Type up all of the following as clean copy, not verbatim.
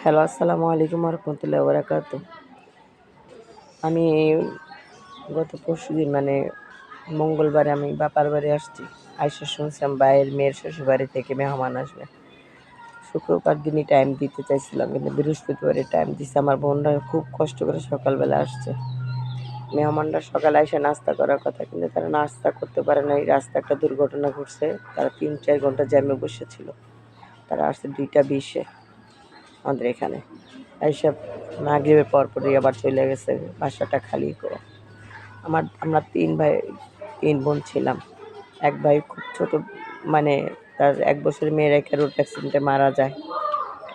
Hello, আসসালামু আলাইকুম রহমতুল্লাহ বারাকাতু। আমি গত পরশুদিন মঙ্গলবারে আমি বাপার বাড়ি আসছি। আইসা শুনছিলাম ভাইয়ের মেয়ের শ্বশুরবাড়ি থেকে মেহমান আসবে। শুক্রবার দিনই টাইম দিতে চাইছিলাম, কিন্তু বৃহস্পতিবারে টাইম দিচ্ছে। আমার বোনরা খুব কষ্ট করে সকালবেলা আসছে। মেহমানরা সকালে এসে নাস্তা করার কথা, কিন্তু তারা নাস্তা করতে পারে না। এই রাস্তা একটা দুর্ঘটনা ঘটছে, তারা ৩-৪ ঘন্টা জ্যামে বসেছিল। তারা আসছে ২টা ২০-এ আমাদের এখানে। এইসব মাগরিবের পরপরই আবার চলে গেছে, বাসাটা খালি করে। আমরা ৩ ভাই ৩ বোন ছিলাম। এক ভাই খুব ছোট, মানে তার ১ বছরের মেয়ে রেখে রোড অ্যাক্সিডেন্টে মারা যায়।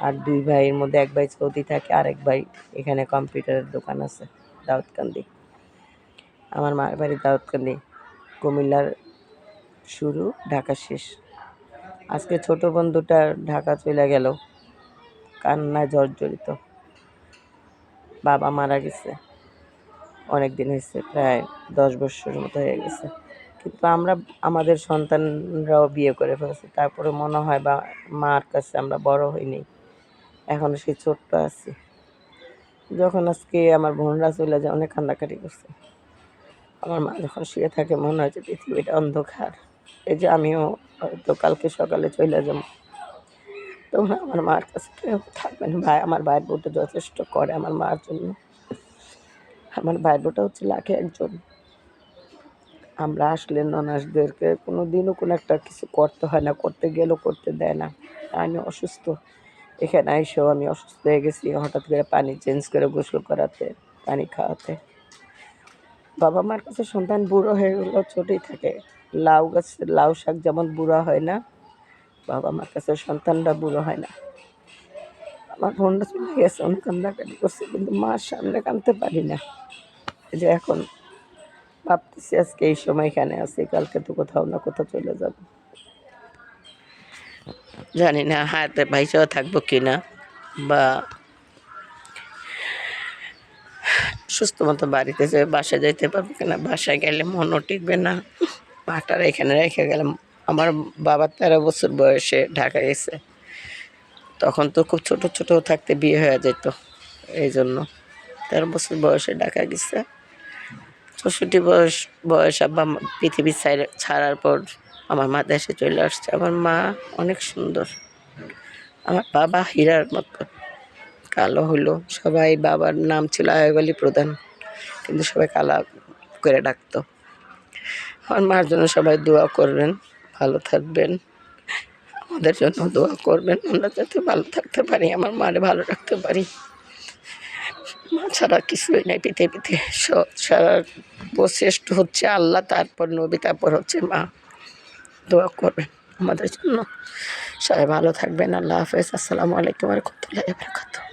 আর ২ ভাইয়ের মধ্যে এক ভাই সৌদি থাকে, আরেক ভাই এখানে কম্পিউটারের দোকান আছে দাউদকান্দি। আমার মার বাড়ি দাউদকান্দি, কুমিল্লার শুরু, ঢাকা শেষ। আজকে ছোট বোন দুটা ঢাকা চলে গেল, কান্নায় জর্জরিত। বাবা মারা গেছে, অনেক দিন হয়েছে, প্রায় ১০ বছরের মতো হয়ে গেছে। কিন্তু আমরা আমাদের সন্তানরাও বিয়ে করে ফেলেছি, তারপরে মনে হয় বা মার কাছে আমরা বড় হইনি, এখনও সেই ছোট্ট আছি। যখন আজকে আমার বোনরা চলে যায়, অনেক কান্নাকাটি করছে। আমার মা যখন শুয়ে থাকে মনে হয় যে পৃথিবীটা অন্ধকার। এই যে আমিও হয়তো কালকে সকালে চলে যাব, তোমরা আমার মার কাছে কেউ থাকবেন। আমার ভাইয়ের বউটা যথেষ্ট করে আমার মার জন্য। আমার ভাইয়ের বউটা হচ্ছে লাখে একজন। আমরা আসলে ননাসদেরকে কোনো দিনও কোনো একটা কিছু করতে হয় না, করতে গেলেও করতে দেয় না। আমি অসুস্থ, এখানে এসেও আমি অসুস্থ হয়ে গেছি, হঠাৎ করে পানি চেঞ্জ করে গোসল করাতে, পানি খাওয়াতে। বাবা মার কাছে সন্তান বুড়ো হয়ে গেলেও ছোটই থাকে। লাউ শাক যেমন বুড়া হয় না, বাবা মার কাছে সন্তানরা বুড়ো হয় না। আমার বোনটা চলে গেছে, অনেক কান্নাকাটি করছে, কিন্তু মার সামনে কাঁদতে পারি না। এই যে এখন ভাবতেছি আজকে এই সময় এখানে আছি, কালকে তো কোথাও না কোথাও চলে যাব। জানি না হায়াতে ভাইসাও থাকবো কিনা, বা সুস্থ মতো বাড়িতে যে বাসায় যাইতে পারবো কিনা। বাসায় গেলে মনও টিকবে না, মাটারা এখানে রেখে গেলাম। আমার বাবা 13 বছর বয়সে ঢাকা গেছে, তখন তো খুব ছোট ছোট থাকতে বিয়ে হয়ে যেত, এই জন্য 13 বছর বয়সে ঢাকা গেছে। 64 বয়স আব্বা পৃথিবী ছাড়ার পর আমার মা দেশে চলে আসছে। আমার মা অনেক সুন্দর, আমার বাবা হীরার মতো কালো হলো। সবাই বাবার নাম ছিল আয়ুব আলী প্রধান, কিন্তু সবাই কালা করে ডাকতো। আমার মার জন্য সবাই দোয়া করবেন, ভালো থাকবেন। আমাদের জন্য দোয়া করবেন, আমরা যাতে ভালো থাকতে পারি, আমার মারে ভালো রাখতে পারি। মা ছাড়া কিছুই নাই পৃথিবীতে। সারা শ্রেষ্ঠ হচ্ছে আল্লাহ, তারপর নবী, তারপর হচ্ছে মা। দোয়া করবেন আমাদের জন্য। সবাই ভালো থাকবেন। আল্লাহ হাফেজ। আসসালামু আলাইকুম ওয়া রাহমাতুল্লাহি ওয়া বারাকাতুহু।